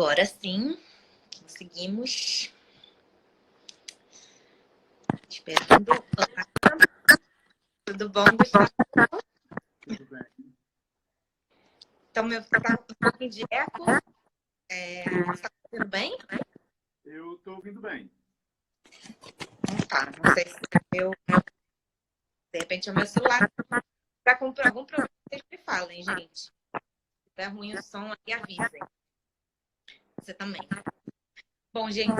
Agora sim, conseguimos. Esperando. Olá. Tudo bom, Gustavo? Tudo bem. Então, meu tá um pouquinho de eco. Você está ouvindo bem? Eu estou ouvindo bem. Não tá, não sei se de repente é o meu celular. Está com algum problema, vocês me falem, gente. Se tiver ruim o som, aí avisem. Você também. Bom, gente,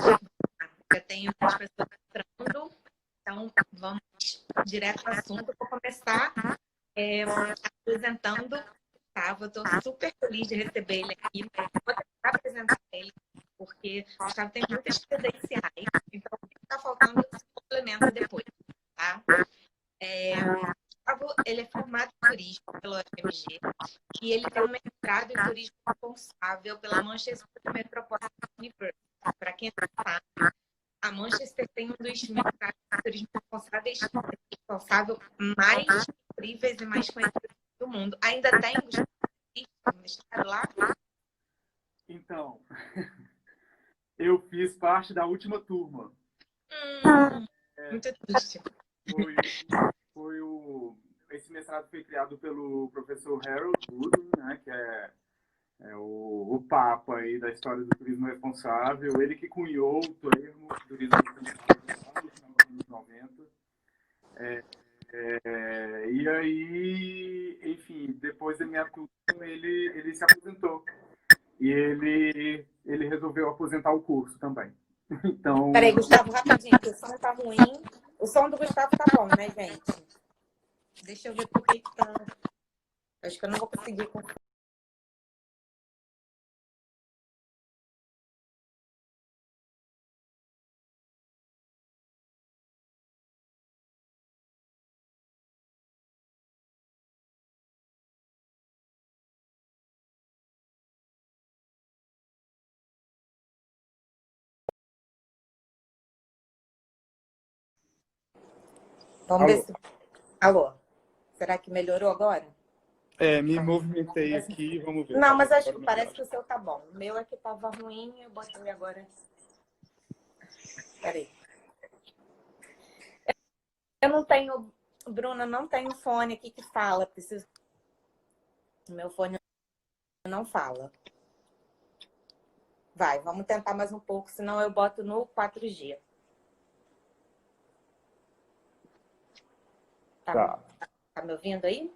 eu tenho as pessoas entrando, então vamos direto ao assunto. Vou começar apresentando o Gustavo. Eu estou super feliz de receber ele aqui. Vou tentar apresentar ele, porque o Gustavo tem muitas credenciais, então o que está faltando se complementa depois, tá? Gustavo, ele é formado em turismo pela UFMG e ele tem um mestrado em turismo responsável pela Manchester Metropolitan University. Para quem não sabe, a Manchester tem um dos mercados de turismo responsável mais incríveis e mais conhecidos do mundo. Ainda tem um mestrado lá? Então, eu fiz parte da última turma. Muito triste. Esse mestrado foi criado pelo professor Harold Wood, né, que é o papa aí da história do turismo responsável. Ele que cunhou o termo turismo responsável no final dos anos 90. E aí, enfim, depois da minha turma, ele se aposentou. E ele resolveu aposentar o curso também. Então... Peraí, Gustavo, rapidinho, que o som tá ruim. O som do Gustavo tá bom, né, gente? Deixa eu ver por que tá... Acho que eu não vou conseguir... Vamos ver se... Alô? Será que melhorou agora? Me movimentei aqui, vamos ver. Não, mas acho que parece que o seu tá bom. O meu é que tava ruim, eu botei agora. Peraí. Eu não tenho, Bruna, não tenho fone aqui que fala. Preciso... O meu fone não fala. Vai, vamos tentar mais um pouco, senão eu boto no 4G. Tá me ouvindo aí?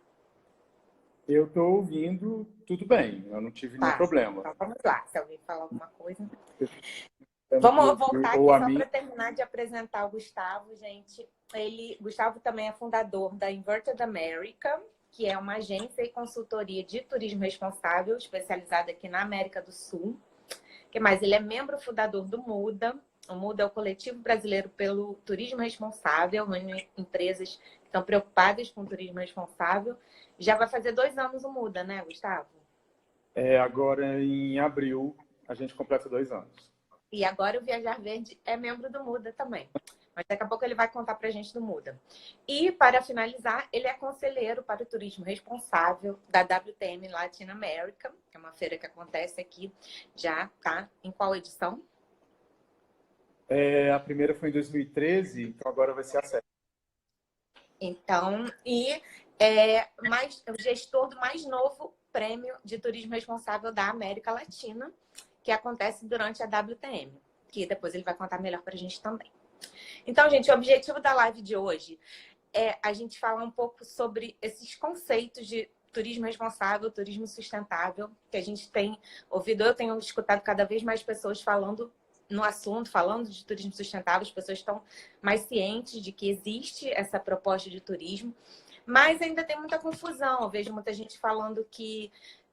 Eu estou ouvindo tudo bem, eu não tive nenhum problema. Então vamos lá, se alguém falar alguma coisa. Vamos voltar aqui só para terminar de apresentar o Gustavo, gente. Gustavo também é fundador da Inverted America, que é uma agência e consultoria de turismo responsável, especializada aqui na América do Sul. O que mais? Ele é membro fundador do MUDA. O MUDA é o Coletivo Brasileiro pelo Turismo Responsável, reúne empresas que estão preocupadas com o turismo responsável. Já vai fazer 2 anos o MUDA, né, Gustavo? Agora em abril a gente completa 2 anos. E agora o Viajar Verde é membro do MUDA também. Mas daqui a pouco ele vai contar pra gente do MUDA. E, para finalizar, ele é conselheiro para o turismo responsável da WTM Latin America, que é uma feira que acontece aqui já, tá? Em qual edição? A primeira foi em 2013, então agora vai ser a 7ª. Então, o gestor do mais novo prêmio de turismo responsável da América Latina, que acontece durante a WTM, que depois ele vai contar melhor pra gente também. Então, gente, o objetivo da live de hoje é a gente falar um pouco sobre esses conceitos de turismo responsável, turismo sustentável, que a gente tem ouvido. Eu tenho escutado cada vez mais pessoas falando no assunto, falando de turismo sustentável. As pessoas estão mais cientes de que existe essa proposta de turismo, mas ainda tem muita confusão. Eu vejo muita gente falando que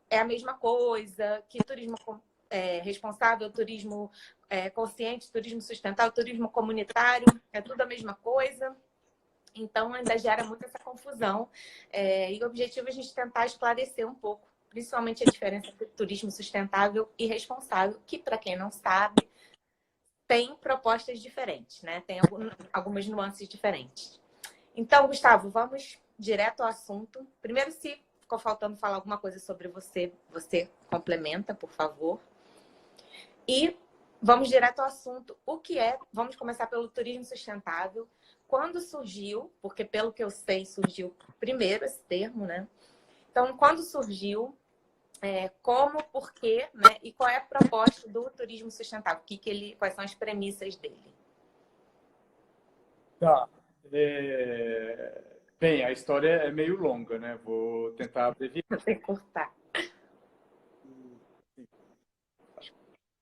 é a mesma coisa, que turismo responsável, turismo consciente, turismo sustentável, turismo comunitário, é tudo a mesma coisa. Então, ainda gera muito essa confusão. E o objetivo é a gente tentar esclarecer um pouco, principalmente a diferença entre turismo sustentável e responsável, que, para quem não sabe, tem propostas diferentes, né? Tem algumas nuances diferentes. Então, Gustavo, vamos direto ao assunto. Primeiro, se ficou faltando falar alguma coisa sobre você, você complementa, por favor. E vamos direto ao assunto. O que é? Vamos começar pelo turismo sustentável. Quando surgiu, porque pelo que eu sei, surgiu primeiro esse termo, né? Então, quando surgiu, como, por quê, né? E qual é a proposta do turismo sustentável? Quais são as premissas dele? Tá. Bem, a história é meio longa, né? Vou tentar abreviar. Vou ter que cortar.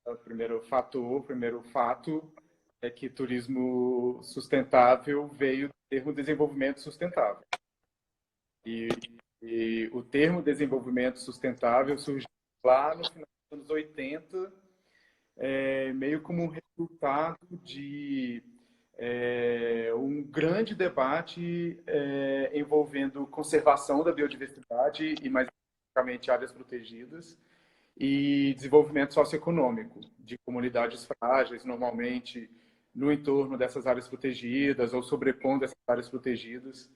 O primeiro fato é que turismo sustentável veio do termo desenvolvimento sustentável. E, e o termo desenvolvimento sustentável surgiu lá no final dos anos 80, meio como um resultado de um grande debate envolvendo conservação da biodiversidade e, mais especificamente, áreas protegidas e desenvolvimento socioeconômico de comunidades frágeis, normalmente no entorno dessas áreas protegidas ou sobrepondo essas áreas protegidas.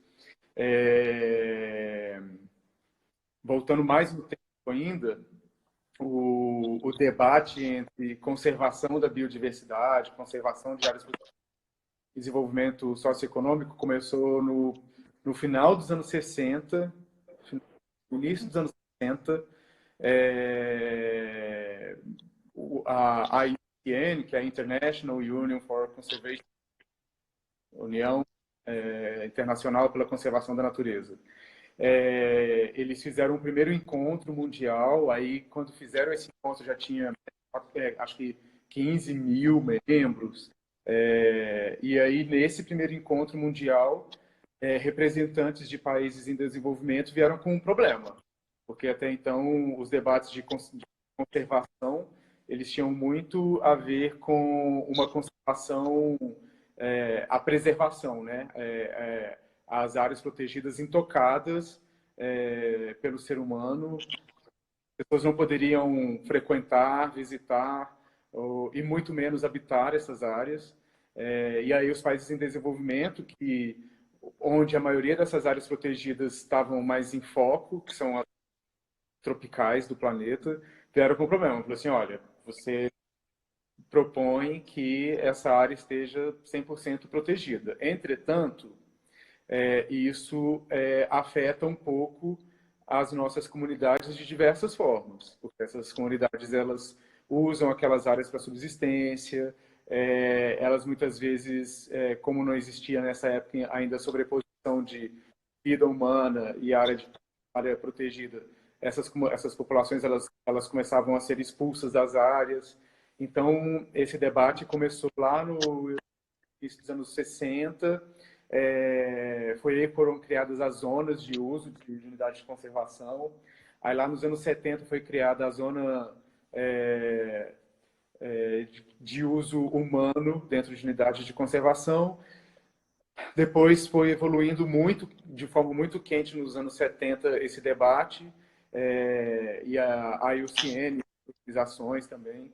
Voltando mais no tempo ainda, o debate entre conservação da biodiversidade, conservação de áreas protegidas, desenvolvimento socioeconômico começou no final dos anos 60, no início dos anos 60, a IUCN, que é a International Union for Conservation, União Internacional pela Conservação da Natureza. Eles fizeram um primeiro encontro mundial, aí quando fizeram esse encontro já tinha, acho que 15 mil membros, e aí nesse primeiro encontro mundial, representantes de países em desenvolvimento vieram com um problema, porque até então os debates de conservação eles tinham muito a ver com uma conservação, a preservação, né? As áreas protegidas intocadas pelo ser humano, as pessoas não poderiam frequentar, visitar e muito menos habitar essas áreas. E aí os países em desenvolvimento, onde a maioria dessas áreas protegidas estavam mais em foco, que são as tropicais do planeta, vieram com o problema. Falou assim, olha, você propõe que essa área esteja 100% protegida. Entretanto, isso afeta um pouco as nossas comunidades de diversas formas, porque essas comunidades elas usam aquelas áreas para subsistência, elas muitas vezes, como não existia nessa época ainda sobreposição de vida humana e área protegida, essas populações elas começavam a ser expulsas das áreas. Então, esse debate começou lá no início dos anos 60, foi aí que foram criadas as zonas de uso de unidades de conservação. Aí lá nos anos 70 foi criada a zona de uso humano dentro de unidades de conservação. Depois foi evoluindo muito, de forma muito quente nos anos 70 esse debate, e a IUCN, organizações também,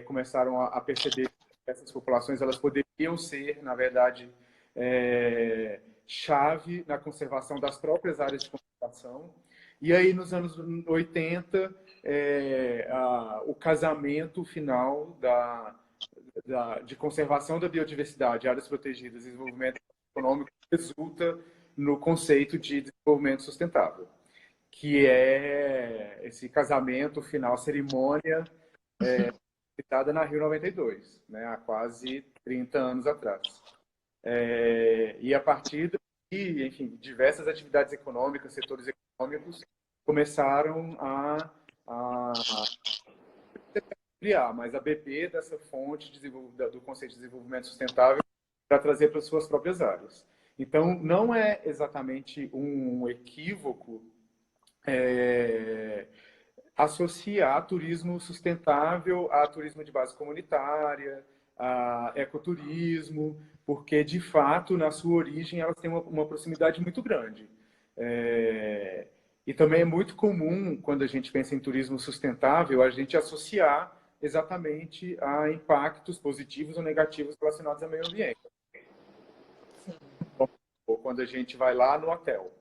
começaram a perceber que essas populações elas poderiam ser, na verdade, chave na conservação das próprias áreas de conservação. E aí, nos anos 80, o casamento final de conservação da biodiversidade, áreas protegidas e desenvolvimento econômico resulta no conceito de desenvolvimento sustentável, que é esse casamento final, cerimônia citada na Rio 92, né, há quase 30 anos atrás. E a partir daí, enfim, diversas atividades econômicas, setores econômicos começaram a ampliar, mas a beber dessa fonte do conceito de desenvolvimento sustentável para trazer para as suas próprias áreas. Então, não é exatamente um equívoco associar turismo sustentável a turismo de base comunitária, a ecoturismo, porque, de fato, na sua origem, elas têm uma proximidade muito grande. E também é muito comum, quando a gente pensa em turismo sustentável, a gente associar exatamente a impactos positivos ou negativos relacionados ao meio ambiente. Ou quando a gente vai lá no hotel,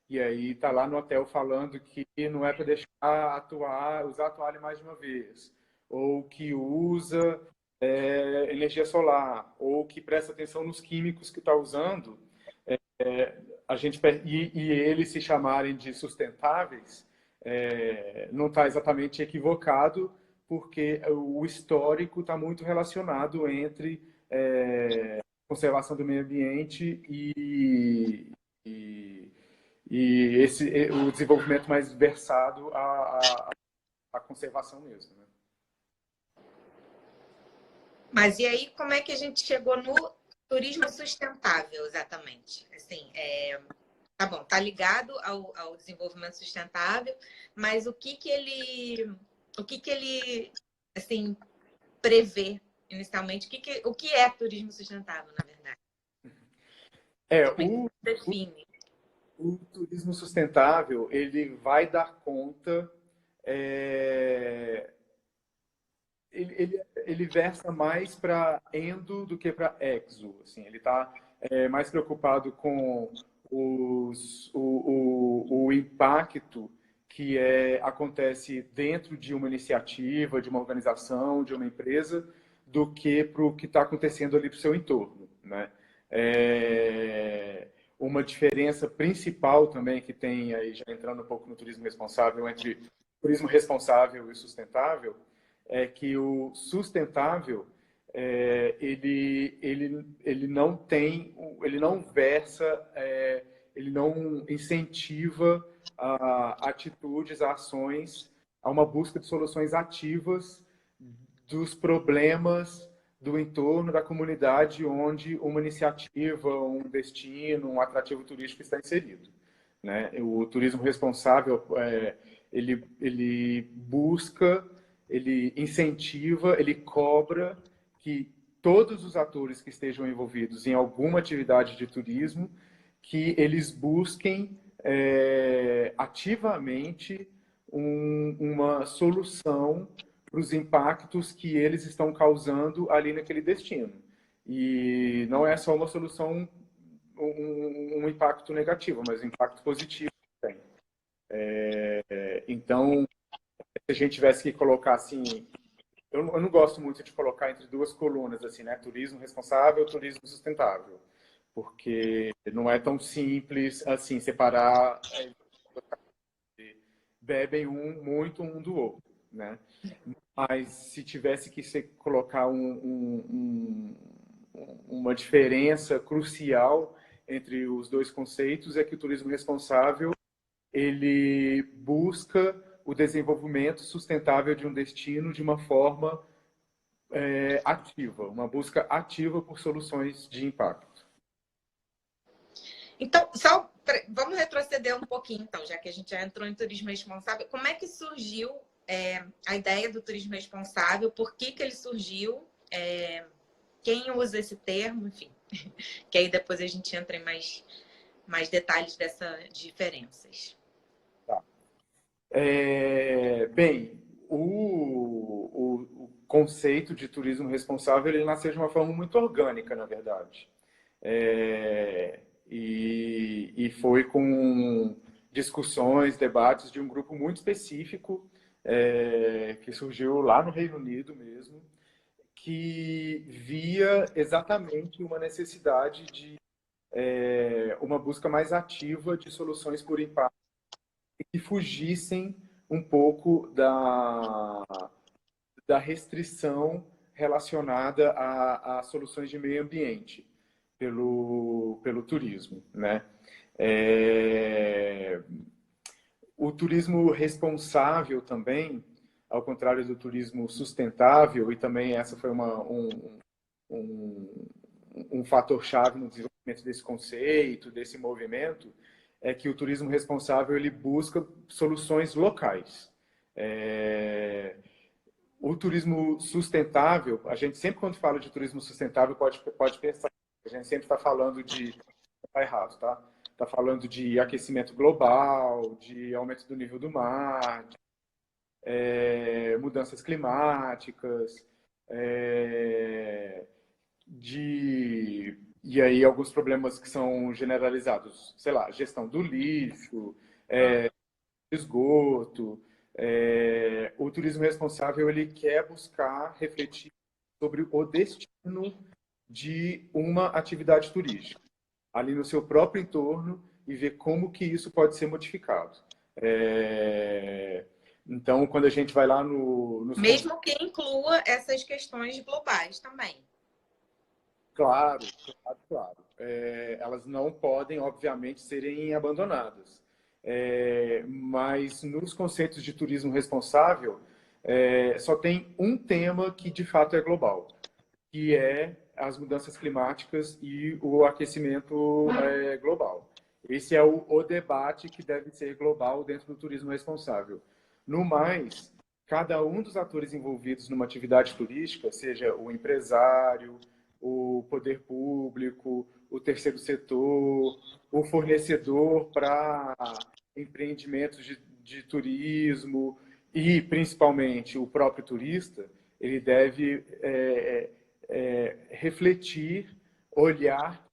e aí está lá no hotel falando que não é para deixar usar a toalha mais de uma vez, ou que usa energia solar, ou que presta atenção nos químicos que está usando, e eles se chamarem de sustentáveis, não está exatamente equivocado, porque o histórico está muito relacionado entre conservação do meio ambiente e o desenvolvimento mais versado à conservação mesmo, né? Mas e aí, como é que a gente chegou no turismo sustentável, exatamente? Assim, tá bom, tá ligado ao desenvolvimento sustentável, mas o que ele, assim, prevê inicialmente? O que é turismo sustentável, na verdade? Define. O turismo sustentável, ele vai dar conta, ele versa mais para endo do que para exo. Assim, ele está mais preocupado com o impacto que acontece dentro de uma iniciativa, de uma organização, de uma empresa, do que para o que está acontecendo ali para o seu entorno, né? Uma diferença principal também que tem, aí já entrando um pouco no turismo responsável, entre turismo responsável e sustentável, é que o sustentável ele não tem, ele não versa, ele não incentiva atitudes, ações, a uma busca de soluções ativas dos problemas do entorno da comunidade onde uma iniciativa, um destino, um atrativo turístico está inserido, né? O turismo responsável, ele busca, ele incentiva, ele cobra que todos os atores que estejam envolvidos em alguma atividade de turismo, que eles busquem ativamente uma solução para os impactos que eles estão causando ali naquele destino. E não é só uma solução, um impacto negativo, mas um impacto positivo também. Então, se a gente tivesse que colocar assim, eu não gosto muito de colocar entre duas colunas, assim, né? Turismo responsável, turismo sustentável, porque não é tão simples assim separar, bebem muito um do outro, né? Mas se tivesse que colocar uma diferença crucial entre os dois conceitos, é que o turismo responsável ele busca o desenvolvimento sustentável de um destino de uma forma ativa, uma busca ativa por soluções de impacto. Então, vamos retroceder um pouquinho, então, já que a gente já entrou em turismo responsável. Como é que surgiu a ideia do turismo responsável? Por que ele surgiu? Quem usa esse termo? Enfim, que aí depois a gente entra em mais detalhes dessas diferenças. Tá. Bem, o conceito de turismo responsável ele nasceu de uma forma muito orgânica, na verdade. E foi com discussões, debates de um grupo muito específico que surgiu lá no Reino Unido mesmo, que via exatamente uma necessidade de uma busca mais ativa de soluções por impacto que fugissem um pouco da restrição relacionada a soluções de meio ambiente pelo turismo, né? O turismo responsável também, ao contrário do turismo sustentável, e também essa foi um fator-chave no desenvolvimento desse conceito, desse movimento, é que o turismo responsável ele busca soluções locais. O turismo sustentável, a gente sempre quando fala de turismo sustentável pode pensar, a gente sempre está falando de, está errado, tá? Está falando de aquecimento global, de aumento do nível do mar, mudanças climáticas, e aí alguns problemas que são generalizados, sei lá, gestão do lixo, esgoto, O turismo responsável, ele quer buscar refletir sobre o destino de uma atividade turística, ali no seu próprio entorno, e ver como que isso pode ser modificado. Então, quando a gente vai lá nos... Mesmo que inclua essas questões globais também. Claro, claro, claro. Elas não podem, obviamente, serem abandonadas. Mas nos conceitos de turismo responsável, só tem um tema que de fato é global, que é as mudanças climáticas e o aquecimento global. Esse é o debate que deve ser global dentro do turismo responsável. No mais, cada um dos atores envolvidos numa atividade turística, seja o empresário, o poder público, o terceiro setor, o fornecedor para empreendimentos de turismo e, principalmente, o próprio turista, ele deve refletir, olhar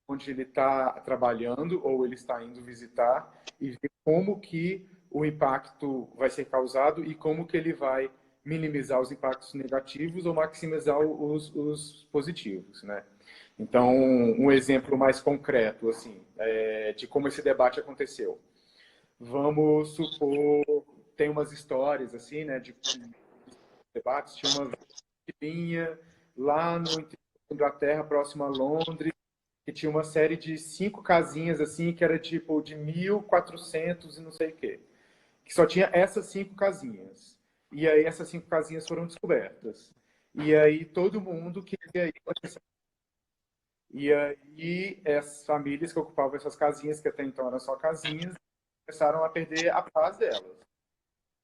onde ele está trabalhando ou ele está indo visitar e ver como que o impacto vai ser causado e como que ele vai minimizar os impactos negativos ou maximizar os positivos, né? Então, um exemplo mais concreto, assim, de como esse debate aconteceu. Vamos supor, tem umas histórias, assim, né, de debates. Tinha uma vilinha lá no interior da Inglaterra, próximo a Londres, que tinha uma série de 5 casinhas, assim, que era tipo de 1400 e não sei o quê. Que só tinha essas 5 casinhas. E aí essas 5 casinhas foram descobertas. E aí todo mundo queria ir para essa... E aí as famílias que ocupavam essas casinhas, que até então eram só casinhas, começaram a perder a paz delas.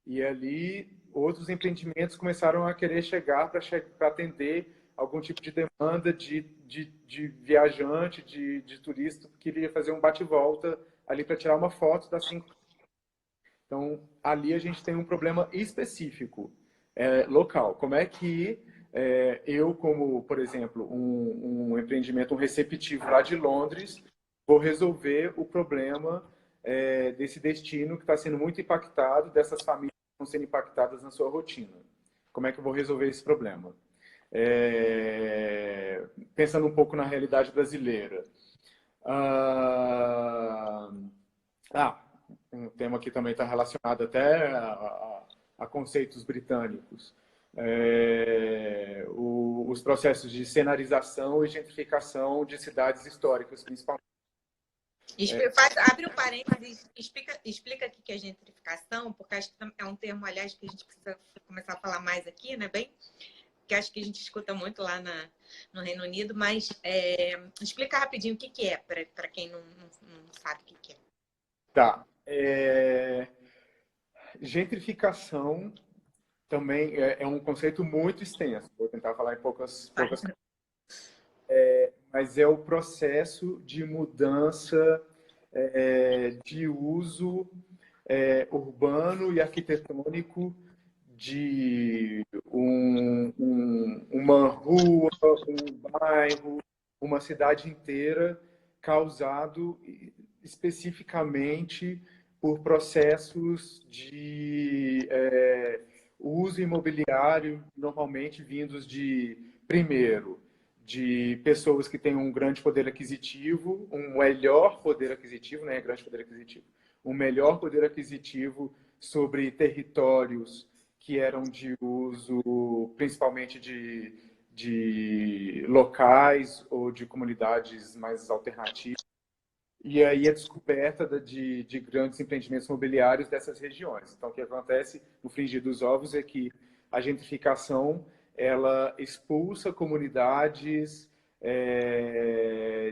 E ali outros empreendimentos começaram a querer chegar para atender algum tipo de demanda de viajante, de turista que queria fazer um bate-volta ali para tirar uma foto das 5. Então, ali a gente tem um problema específico, local. Como é que eu, como, por exemplo, um empreendimento, um receptivo lá de Londres, vou resolver o problema desse destino que está sendo muito impactado, dessas famílias que estão sendo impactadas na sua rotina? Como é que eu vou resolver esse problema? Pensando um pouco na realidade brasileira. Um tema que também está relacionado até a conceitos britânicos. Os processos de cenarização e gentrificação de cidades históricas, principalmente. Abre um parênteses, explica o que é gentrificação, porque acho que é um termo, aliás, que a gente precisa começar a falar mais aqui, né, bem? Que acho que a gente escuta muito lá no Reino Unido, mas explica rapidinho o que é, para quem não sabe o que é. Tá. Gentrificação também é um conceito muito extenso. Vou tentar falar em poucas mas é o processo de mudança de uso urbano e arquitetônico de uma rua, um bairro, uma cidade inteira, causado especificamente por processos de uso imobiliário, normalmente vindos primeiro, de pessoas que têm um grande poder aquisitivo, um melhor poder aquisitivo, né, grande poder aquisitivo, um melhor poder aquisitivo sobre territórios que eram de uso principalmente de locais ou de comunidades mais alternativas. E aí a descoberta de grandes empreendimentos imobiliários dessas regiões. Então, o que acontece no frigir dos ovos é que a gentrificação ela expulsa comunidades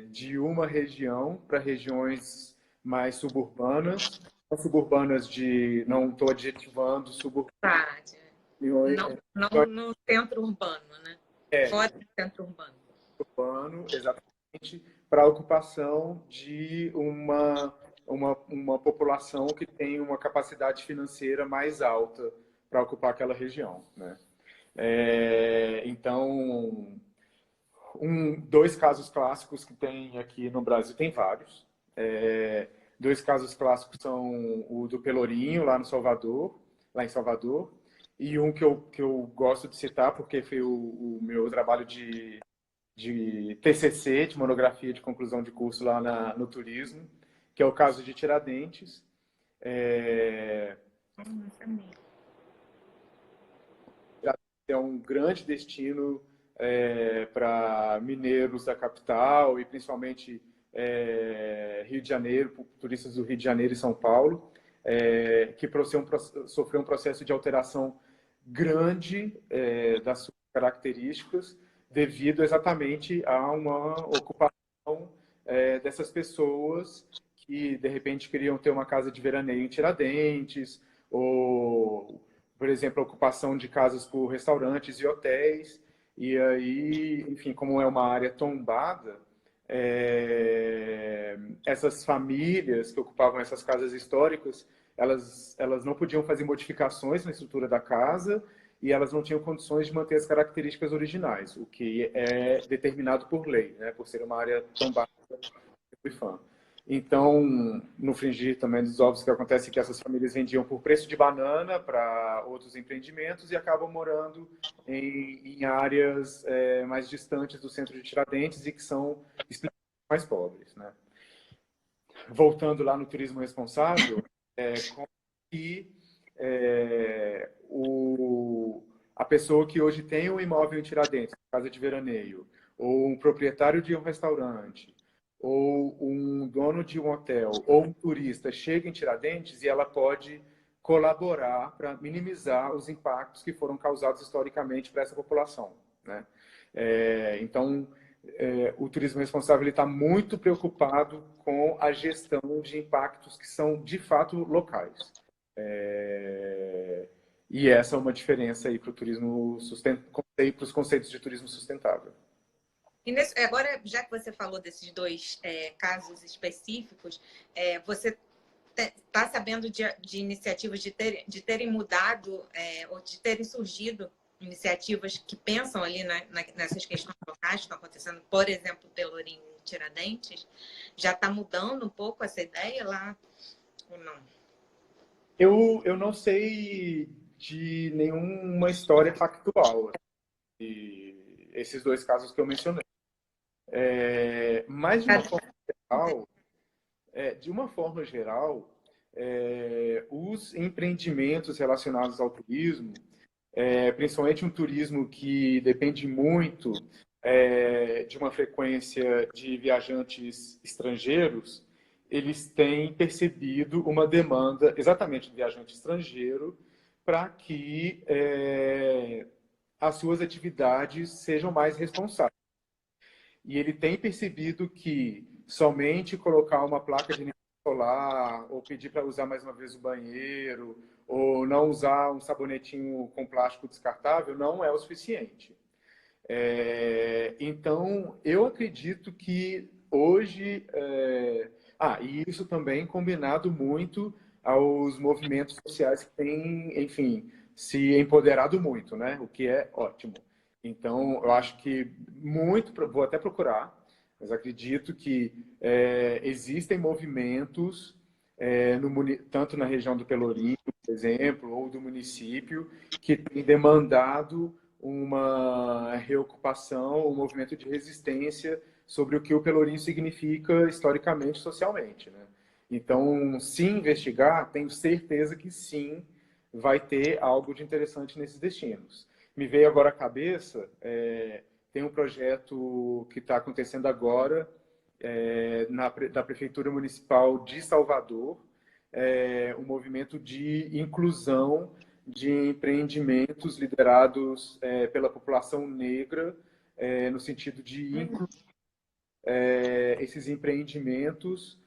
de uma região para regiões mais suburbanas. Suburbanas não estou adjetivando suburbanas. Não no centro urbano, né? Fora do centro urbano. Urbano, exatamente, para a ocupação de uma população que tem uma capacidade financeira mais alta para ocupar aquela região, né? Então, dois casos clássicos que tem aqui no Brasil, tem vários. Dois casos clássicos são o do Pelourinho, lá no Salvador. lá em Salvador. E um que eu gosto de citar, porque foi o meu trabalho de TCC, de monografia de conclusão de curso lá no turismo, que é o caso de Tiradentes. É um grande destino para mineiros da capital e principalmente Rio de Janeiro, turistas do Rio de Janeiro e São Paulo, que sofreu um processo de alteração grande das suas características devido exatamente a uma ocupação dessas pessoas que de repente queriam ter uma casa de veraneio em Tiradentes, ou, por exemplo, a ocupação de casas por restaurantes e hotéis. E aí, enfim, como é uma área tombada, essas famílias que ocupavam essas casas históricas, elas não podiam fazer modificações na estrutura da casa e elas não tinham condições de manter as características originais, o que é determinado por lei, né, por ser uma área tombada do IFAM. Então, no frigir também dos ovos, que acontece que essas famílias vendiam por preço de banana para outros empreendimentos e acabam morando em áreas mais distantes do centro de Tiradentes e que são mais pobres, né? Voltando lá no turismo responsável, como que a pessoa que hoje tem um imóvel em Tiradentes, casa de veraneio, ou um proprietário de um restaurante, ou um dono de um hotel, ou um turista chega em Tiradentes e ela pode colaborar para minimizar os impactos que foram causados historicamente para essa população, né? Então, o turismo responsável está muito preocupado com a gestão de impactos que são, de fato, locais. E essa é uma diferença aí para o turismo e para os conceitos de turismo sustentável. E agora, já que você falou desses dois casos específicos, você está sabendo de iniciativas de terem mudado ou de terem surgido iniciativas que pensam ali nessas questões locais que estão acontecendo, por exemplo, Pelourinho e Tiradentes? Já está mudando um pouco essa ideia lá ou não? Eu não sei de nenhuma história factual esses dois casos que eu mencionei. Mas de uma forma geral, os empreendimentos relacionados ao turismo, principalmente um turismo que depende muito de uma frequência de viajantes estrangeiros, eles têm percebido uma demanda exatamente do viajante estrangeiro para que as suas atividades sejam mais responsáveis. E ele tem percebido que somente colocar uma placa de energia solar, ou pedir para usar mais uma vez o banheiro, ou não usar um sabonetinho com plástico descartável, não é o suficiente. Então, eu acredito que hoje... e isso também combinado muito aos movimentos sociais que têm, enfim, se empoderado muito, né? O que é ótimo. Então, eu acho que vou até procurar, mas acredito que existem movimentos, tanto na região do Pelourinho, por exemplo, ou do município, que têm demandado uma reocupação, um movimento de resistência sobre o que o Pelourinho significa historicamente, socialmente, né? Então, se investigar, tenho certeza que sim, vai ter algo de interessante nesses destinos. Me veio agora à cabeça, tem um projeto que está acontecendo agora da Prefeitura Municipal de Salvador, um movimento de inclusão de empreendimentos liderados pela população negra, no sentido de incluir esses empreendimentos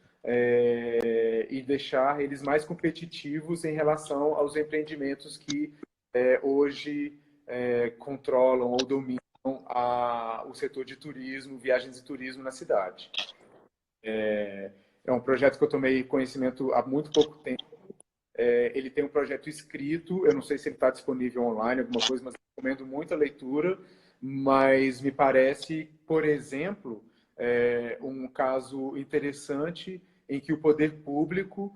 e deixar eles mais competitivos em relação aos empreendimentos que hoje controlam ou dominam o setor de turismo, viagens e turismo na cidade. É um projeto que eu tomei conhecimento há muito pouco tempo. Ele tem um projeto escrito, eu não sei se ele está disponível online, alguma coisa, mas eu recomendo muito a leitura. Mas me parece, por exemplo, um caso interessante em que o poder público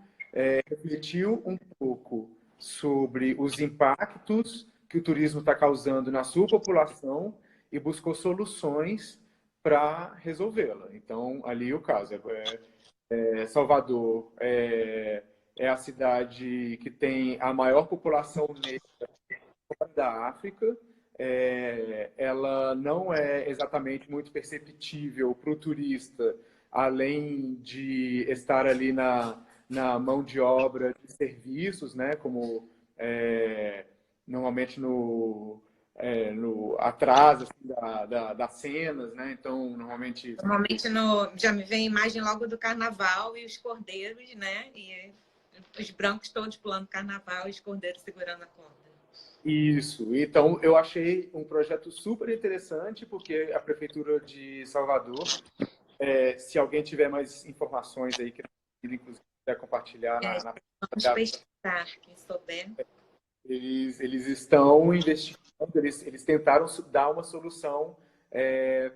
refletiu um pouco sobre os impactos que o turismo está causando na sua população e buscou soluções para resolvê-la. Então, ali o caso Salvador é a cidade que tem a maior população negra da África. Ela não é exatamente muito perceptível para o turista, além de estar ali na mão de obra de serviços, né, como normalmente no atrás assim, das cenas, né? Então, normalmente já me vem a imagem logo do carnaval e os cordeiros, né? E os brancos todos pulando carnaval e os cordeiros segurando a corda. Isso. Então, eu achei um projeto super interessante, porque a Prefeitura de Salvador, se alguém tiver mais informações aí, que inclusive quiser compartilhar Vamos pesquisar, quem souber. Eles estão investigando, eles tentaram dar uma solução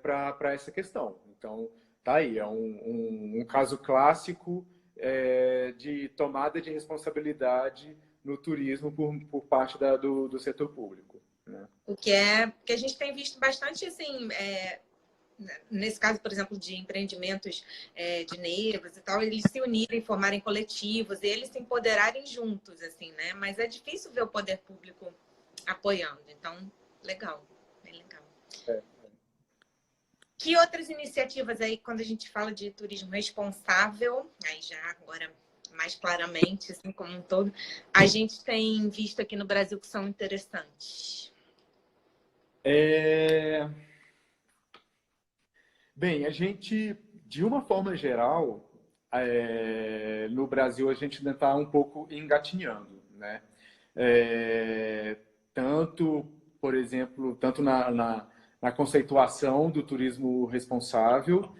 para essa questão. Então, tá aí, é um caso clássico de tomada de responsabilidade no turismo por parte do setor público. Né? O que a gente tem visto bastante, assim, nesse caso, por exemplo, de empreendimentos de negros e tal, eles se unirem, formarem coletivos, e eles se empoderarem juntos, assim, né? Mas é difícil ver o poder público apoiando. Então, legal, bem legal. Que outras iniciativas aí, quando a gente fala de turismo responsável, aí já agora mais claramente, assim como um todo, a gente tem visto aqui no Brasil que são interessantes? Bem, a gente, de uma forma geral, no Brasil a gente ainda está um pouco engatinhando, né? Tanto, por exemplo, tanto na conceituação do turismo responsável,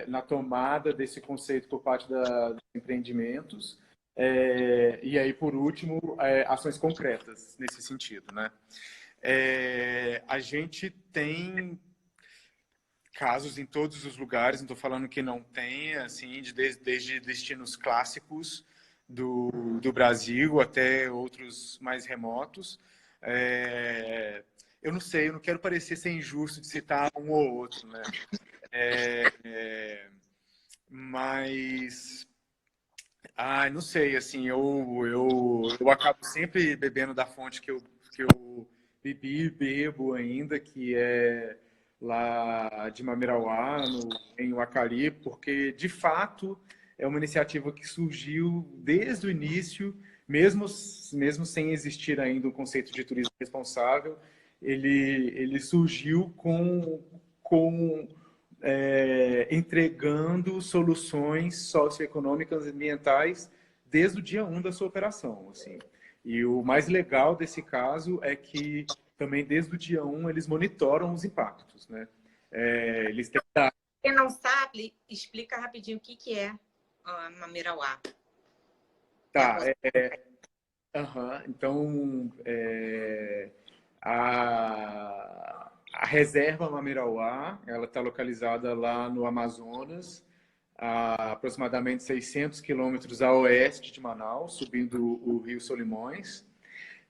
na tomada desse conceito por parte dos empreendimentos, e aí, por último, ações concretas nesse sentido, né? A gente tem casos em todos os lugares, não estou falando que não tem, assim, desde destinos clássicos do Brasil até outros mais remotos. Eu não sei, eu não quero parecer ser injusto de citar um ou outro, né? Mas, não sei, assim, eu acabo sempre bebendo da fonte que eu bebi e bebo ainda, que é lá de Mamirauá, em Uacari, porque, de fato, é uma iniciativa que surgiu desde o início, mesmo sem existir ainda o conceito de turismo responsável, ele surgiu entregando soluções socioeconômicas e ambientais desde o dia 1 da sua operação. Assim. E o mais legal desse caso é que também desde o dia 1 eles monitoram os impactos. Né? Eles têm... Quem não sabe, explica rapidinho o que é a Mamirauá. Tá, então, a reserva Mamirauá, ela está localizada lá no Amazonas, a aproximadamente 600 quilômetros a oeste de Manaus, subindo o Rio Solimões.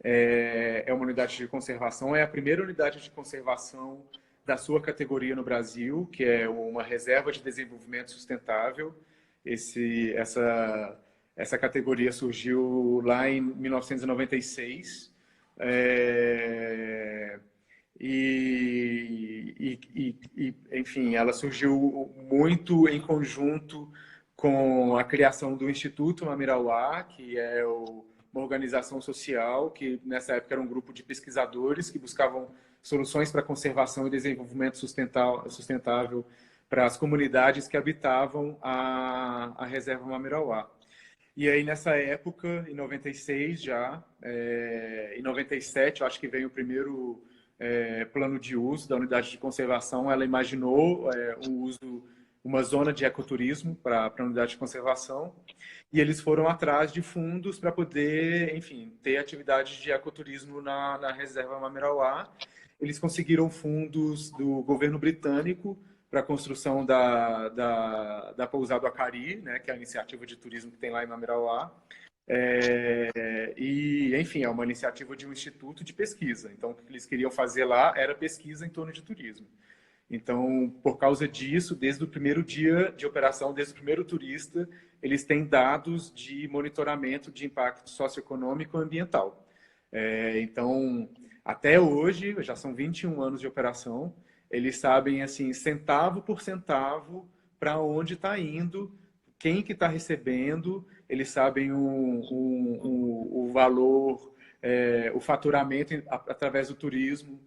É uma unidade de conservação, é a primeira unidade de conservação da sua categoria no Brasil, que é uma reserva de desenvolvimento sustentável. Essa categoria surgiu lá em 1996. Enfim, ela surgiu muito em conjunto com a criação do Instituto Mamirauá, que é uma organização social que nessa época era um grupo de pesquisadores que buscavam soluções para conservação e desenvolvimento sustentável para as comunidades que habitavam a reserva Mamirauá. E aí, nessa época, em 96 já, em 97, eu acho que veio o primeiro plano de uso da unidade de conservação. Ela imaginou uma zona de ecoturismo para a unidade de conservação. E eles foram atrás de fundos para poder, enfim, ter atividade de ecoturismo na reserva Mamirauá. Eles conseguiram fundos do governo britânico para a construção da pousada Acari, né, que é a iniciativa de turismo que tem lá em Mamirauá. E, enfim, é uma iniciativa de um instituto de pesquisa. Então, o que eles queriam fazer lá era pesquisa em torno de turismo. Então, por causa disso, desde o primeiro dia de operação, desde o primeiro turista, eles têm dados de monitoramento de impacto socioeconômico e ambiental. Então, até hoje, já são 21 anos de operação, eles sabem, assim, centavo por centavo, para onde está indo, quem que está recebendo, eles sabem o valor, o faturamento através do turismo,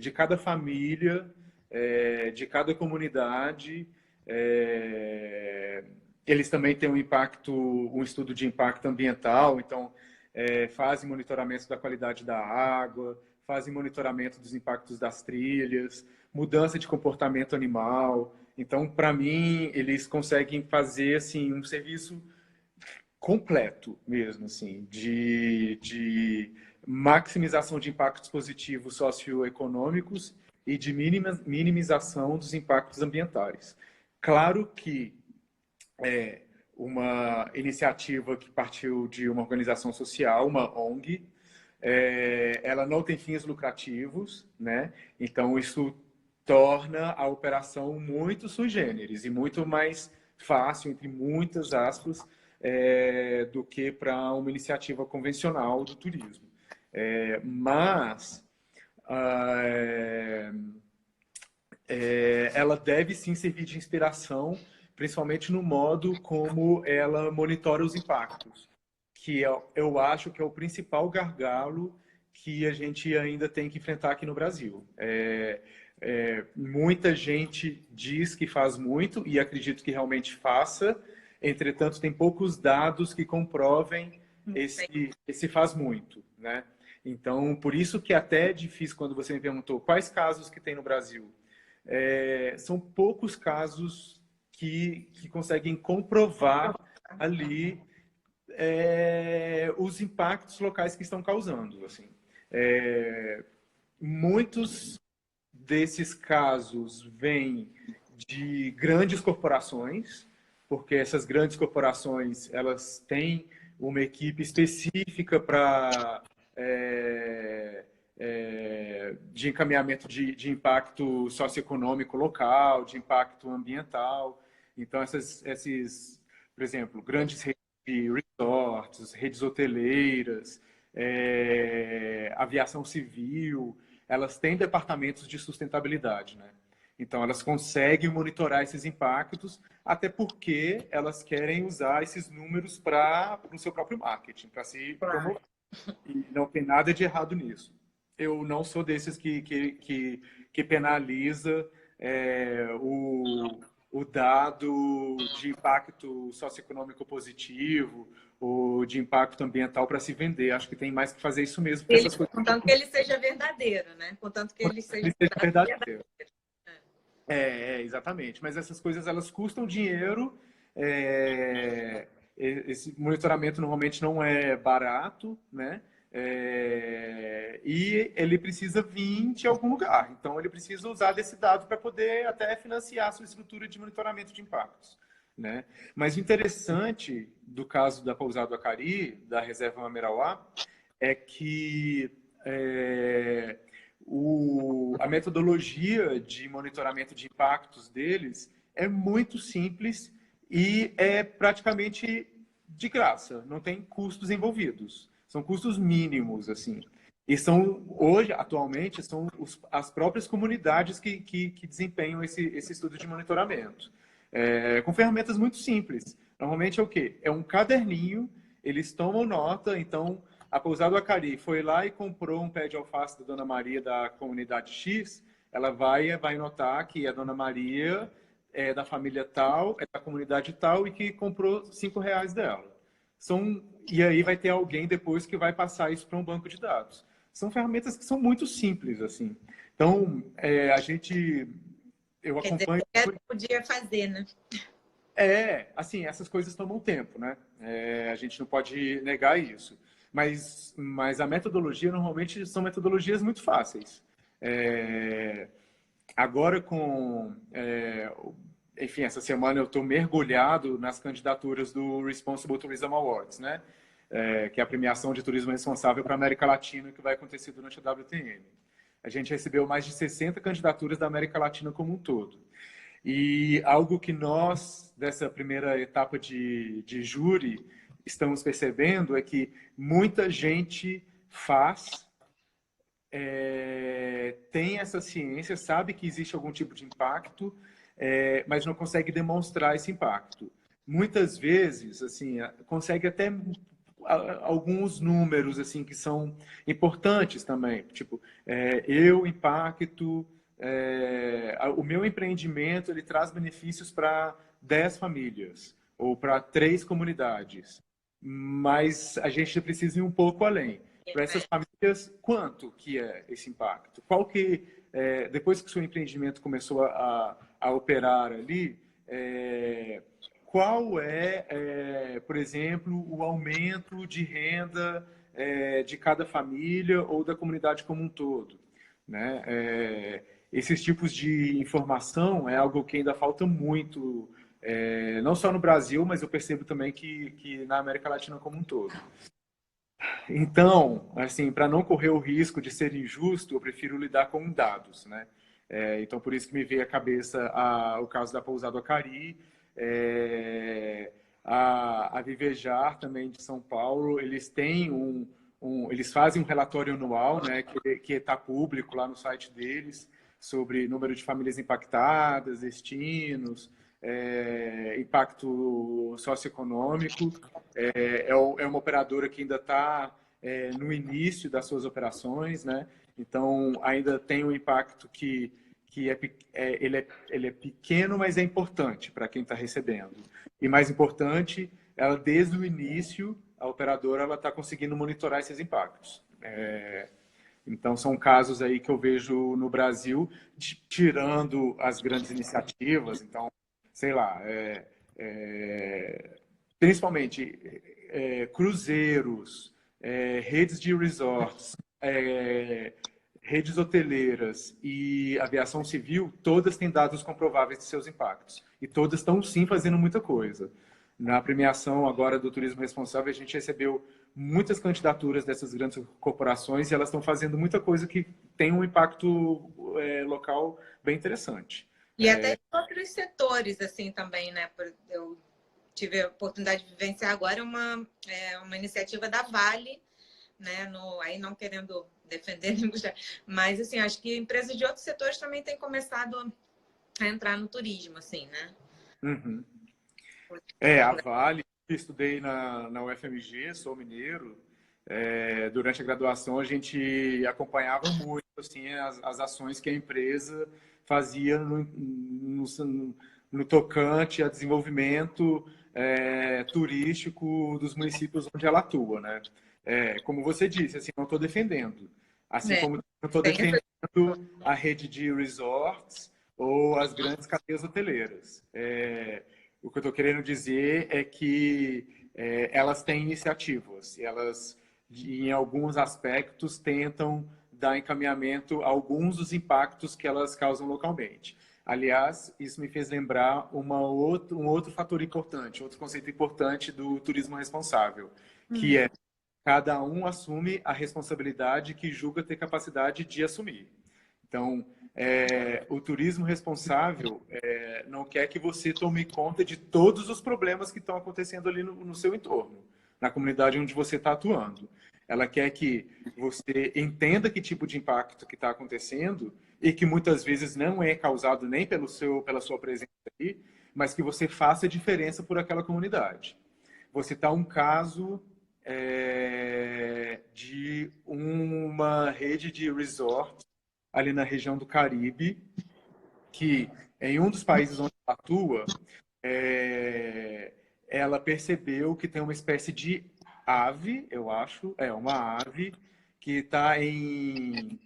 de cada família, de cada comunidade. Eles também têm um estudo de impacto ambiental, então fazem monitoramento da qualidade da água, fazem monitoramento dos impactos das trilhas, mudança de comportamento animal. Então, para mim, eles conseguem fazer assim um serviço completo mesmo, assim, de maximização de impactos positivos socioeconômicos e de minimização dos impactos ambientais. Claro que é uma iniciativa que partiu de uma organização social, uma ONG, ela não tem fins lucrativos, né? Então isso torna a operação muito sui generis e muito mais fácil, entre muitas aspas, do que para uma iniciativa convencional do turismo. Mas ela deve sim servir de inspiração, principalmente no modo como ela monitora os impactos, que eu acho que é o principal gargalo que a gente ainda tem que enfrentar aqui no Brasil. Muita gente diz que faz muito, e acredito que realmente faça, entretanto, tem poucos dados que comprovem esse faz muito, né? Então, por isso que até é difícil, quando você me perguntou quais casos que tem no Brasil, são poucos casos que conseguem comprovar ali os impactos locais que estão causando. Assim. Muitos desses casos vêm de grandes corporações, porque essas grandes corporações elas têm uma equipe específica para de encaminhamento de impacto socioeconômico local, de impacto ambiental. Então, por exemplo, grandes redes de resorts, redes hoteleiras, aviação civil, elas têm departamentos de sustentabilidade, né? Então, elas conseguem monitorar esses impactos, até porque elas querem usar esses números para o seu próprio marketing, para se promover. E não tem nada de errado nisso. Eu não sou desses que penaliza o dado de impacto socioeconômico positivo ou de impacto ambiental para se vender. Acho que tem mais que fazer isso mesmo. Contanto que ele seja verdadeiro, né? Contanto que ele seja verdadeiro. Exatamente. Mas essas coisas, elas custam dinheiro. Esse monitoramento normalmente não é barato, né? E ele precisa vir de algum lugar. Então, ele precisa usar desse dado para poder até financiar a sua estrutura de monitoramento de impactos. Né? Mas o interessante do caso da Pousada Acari, da Reserva Mamerauá, é que a metodologia de monitoramento de impactos deles é muito simples e é praticamente de graça, não tem custos envolvidos. São custos mínimos, assim. E atualmente, são as próprias comunidades que desempenham esse estudo de monitoramento. Com ferramentas muito simples. Normalmente é o quê? É um caderninho, eles tomam nota, então a Pousada Acari foi lá e comprou um pé de alface da Dona Maria da comunidade X, ela vai notar que a Dona Maria é da família tal, é da comunidade tal, e que comprou R$ 5 dela. E aí vai ter alguém depois que vai passar isso para um banco de dados. São ferramentas que são muito simples, assim. Então, eu acompanho... Quer dizer, podia fazer, né? Assim, essas coisas tomam tempo, né? A gente não pode negar isso. Mas a metodologia, normalmente, são metodologias muito fáceis. Agora, com enfim, essa semana eu estou mergulhado nas candidaturas do Responsible Tourism Awards, né? Que é a premiação de turismo responsável para a América Latina que vai acontecer durante a WTM. A gente recebeu mais de 60 candidaturas da América Latina como um todo. E algo que nós, dessa primeira etapa de júri, estamos percebendo é que muita gente tem essa ciência, sabe que existe algum tipo de impacto, mas não consegue demonstrar esse impacto. Muitas vezes, assim, consegue até alguns números assim que são importantes também, tipo, eu impacto, o meu empreendimento ele traz benefícios para 10 famílias ou para 3 comunidades, mas a gente precisa ir um pouco além. Para essas famílias, quanto que é esse impacto? Qual que, depois que o seu empreendimento começou a operar ali, qual por exemplo, o aumento de renda de cada família ou da comunidade como um todo, né? Esses tipos de informação é algo que ainda falta muito, não só no Brasil, mas eu percebo também que na América Latina como um todo. Então, assim, para não correr o risco de ser injusto, eu prefiro lidar com dados, né? Então, por isso que me veio à cabeça o caso da Pousada Acari, a Vivejar também de São Paulo, eles têm eles fazem um relatório anual, né, que está público lá no site deles, sobre número de famílias impactadas, destinos, impacto socioeconômico. É uma operadora que ainda está no início das suas operações, né? Então ainda tem um impacto que ele é pequeno, mas é importante para quem está recebendo. E mais importante, ela desde o início, a operadora ela está conseguindo monitorar esses impactos. Então são casos aí que eu vejo no Brasil, tirando as grandes iniciativas. Então, sei lá, principalmente cruzeiros, redes de resorts, redes hoteleiras e aviação civil, todas têm dados comprováveis de seus impactos. E todas estão, sim, fazendo muita coisa. Na premiação agora do Turismo Responsável, a gente recebeu muitas candidaturas dessas grandes corporações e elas estão fazendo muita coisa que tem um impacto local bem interessante. E até em outros setores, assim, também, né? Eu tive a oportunidade de vivenciar agora uma iniciativa da Vale, né? Aí não querendo defender, mas assim, acho que empresas de outros setores também têm começado a entrar no turismo, assim, né? Uhum. A Vale, estudei na UFMG, sou mineiro. Durante a graduação, a gente acompanhava muito assim, as ações que a empresa fazia no tocante a desenvolvimento turístico dos municípios onde ela atua, né? Como você disse, assim, não estou defendendo. Assim como não estou defendendo a rede de resorts ou as grandes cadeias hoteleiras. O que eu estou querendo dizer é que elas têm iniciativas e elas, em alguns aspectos, tentam dar encaminhamento a alguns dos impactos que elas causam localmente. Aliás, isso me fez lembrar um outro fator importante, outro conceito importante do turismo responsável, que é cada um assume a responsabilidade que julga ter capacidade de assumir. Então, o turismo responsável não quer que você tome conta de todos os problemas que estão acontecendo ali no seu entorno, na comunidade onde você está atuando. Ela quer que você entenda que tipo de impacto que está acontecendo e que muitas vezes não é causado nem pela sua presença ali, mas que você faça diferença por aquela comunidade. Vou citar um caso de uma rede de resorts ali na região do Caribe, que em um dos países onde ela atua, ela percebeu que tem uma espécie de ave, eu acho, uma ave que está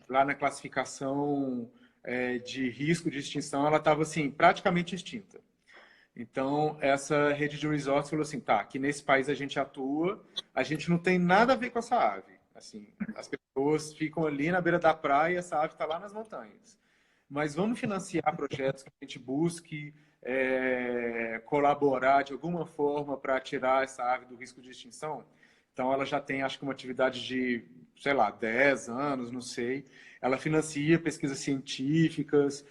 lá na classificação de risco de extinção, ela estava assim praticamente extinta. Então, essa rede de resorts falou assim, tá, aqui nesse país a gente atua, a gente não tem nada a ver com essa ave. Assim, as pessoas ficam ali na beira da praia, essa ave está lá nas montanhas. Mas vamos financiar projetos que a gente busque colaborar de alguma forma para tirar essa ave do risco de extinção. Então, ela já tem, acho que, uma atividade de, sei lá, 10 anos, não sei. Ela financia pesquisas científicas,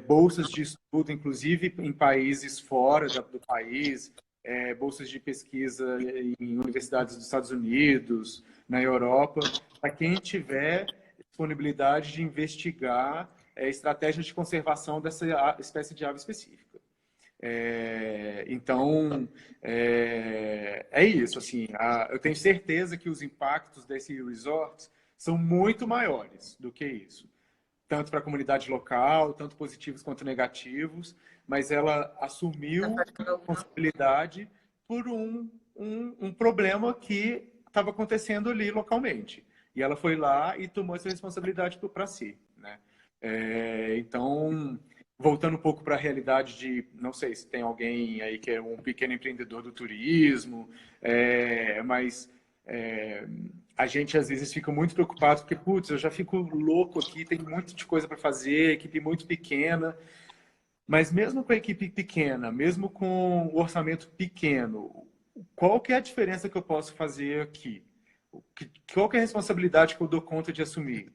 bolsas de estudo, inclusive em países fora do país, bolsas de pesquisa em universidades dos Estados Unidos, na Europa, para quem tiver disponibilidade de investigar estratégias de conservação dessa espécie de ave específica. Então, é isso. Assim, eu tenho certeza que os impactos desse resort são muito maiores do que isso. Tanto para a comunidade local, tanto positivos quanto negativos, mas ela assumiu a responsabilidade por um problema que estava acontecendo ali localmente. E ela foi lá e tomou essa responsabilidade para si, né? Então, voltando um pouco para a realidade de, não sei se tem alguém aí que é um pequeno empreendedor do turismo, mas a gente às vezes fica muito preocupado porque, putz, eu já fico louco aqui, tem muito de coisa para fazer, equipe muito pequena, mas mesmo com a equipe pequena, mesmo com o orçamento pequeno, qual que é a diferença que eu posso fazer aqui? Qual que é a responsabilidade que eu dou conta de assumir?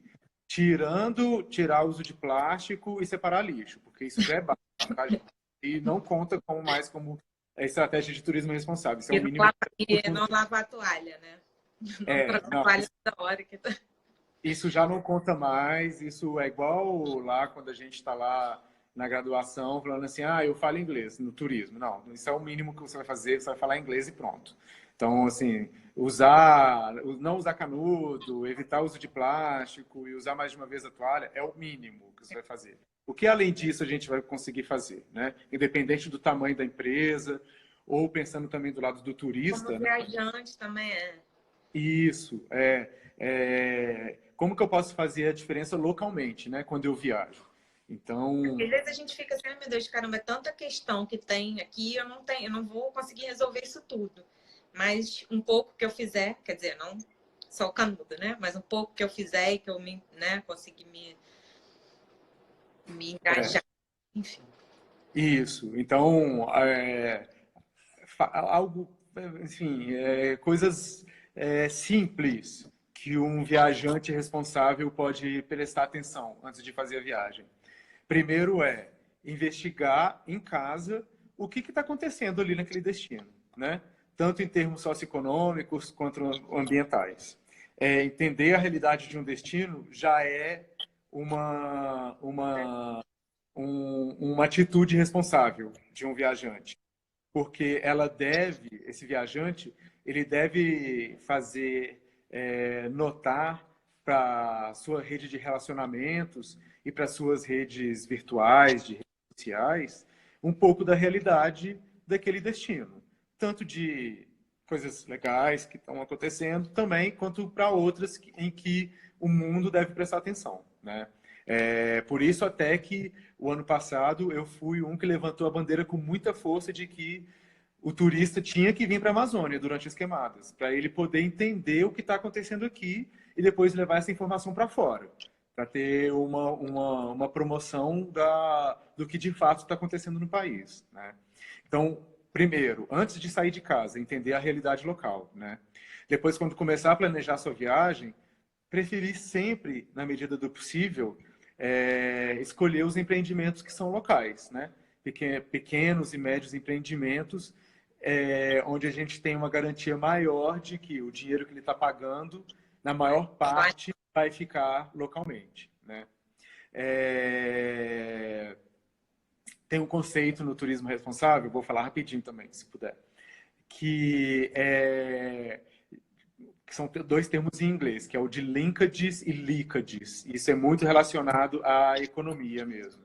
Tirar o uso de plástico e separar lixo, porque isso já é básico, tá, gente? E não conta como estratégia de turismo responsável. Isso é o mínimo. E não lavar a toalha, né? Não trocar a toalha da hora que tá... Isso já não conta mais, isso é igual lá quando a gente está lá na graduação falando assim, eu falo inglês no turismo. Não, isso é o mínimo que você vai fazer, você vai falar inglês e pronto. Então, assim, não usar canudo, evitar o uso de plástico e usar mais de uma vez a toalha é o mínimo que você vai fazer. O que além disso a gente vai conseguir fazer, né? Independente do tamanho da empresa, ou pensando também do lado do turista. Como viajante também é. Isso, como que eu posso fazer a diferença localmente, né, quando eu viajo? Então, às vezes a gente fica assim, meu Deus, caramba, é tanta questão que tem aqui, eu não vou conseguir resolver isso tudo. Mas um pouco que eu fizer, quer dizer, não só o canudo, né? Mas um pouco que eu fizer e que eu consegui me engajar, enfim. Isso. Então, algo, enfim, coisas simples que um viajante responsável pode prestar atenção antes de fazer a viagem. Primeiro investigar em casa o que está acontecendo ali naquele destino, né? Tanto em termos socioeconômicos quanto ambientais. Entender a realidade de um destino já é uma atitude responsável de um viajante, porque esse viajante, ele deve fazer notar para sua rede de relacionamentos e para suas redes virtuais, de redes sociais, um pouco da realidade daquele destino, tanto de coisas legais que estão acontecendo também, quanto para outras em que o mundo deve prestar atenção, né? Por isso até que o ano passado eu fui um que levantou a bandeira com muita força de que o turista tinha que vir para a Amazônia durante as queimadas, para ele poder entender o que está acontecendo aqui e depois levar essa informação para fora, para ter uma promoção do que de fato está acontecendo no país, né? Então, primeiro, antes de sair de casa, entender a realidade local, né? Depois, quando começar a planejar a sua viagem, preferir sempre, na medida do possível, escolher os empreendimentos que são locais, né? Pequenos e médios empreendimentos, onde a gente tem uma garantia maior de que o dinheiro que ele está pagando, na maior parte, vai ficar localmente, né? Tem um conceito no turismo responsável, vou falar rapidinho também, se puder, que são dois termos em inglês, que é o de linkages e leakages. Isso é muito relacionado à economia mesmo.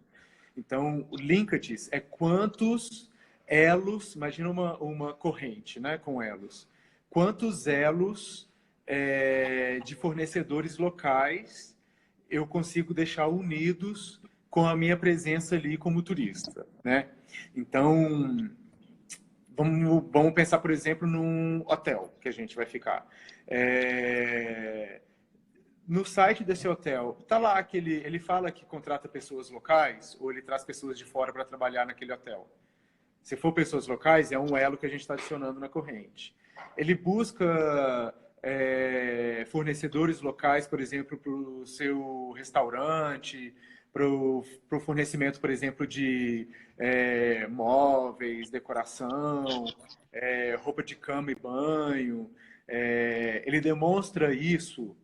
Então, o linkages é quantos elos, imagina uma corrente, né, com elos. Quantos elos de fornecedores locais eu consigo deixar unidos com a minha presença ali como turista, né? Então, vamos pensar, por exemplo, num hotel que a gente vai ficar. no site desse hotel, tá lá ele fala que contrata pessoas locais ou ele traz pessoas de fora para trabalhar naquele hotel. Se for pessoas locais, é um elo que a gente está adicionando na corrente. Ele busca fornecedores locais, por exemplo, para o seu restaurante, para o fornecimento, por exemplo, de móveis, decoração, roupa de cama e banho. Ele demonstra isso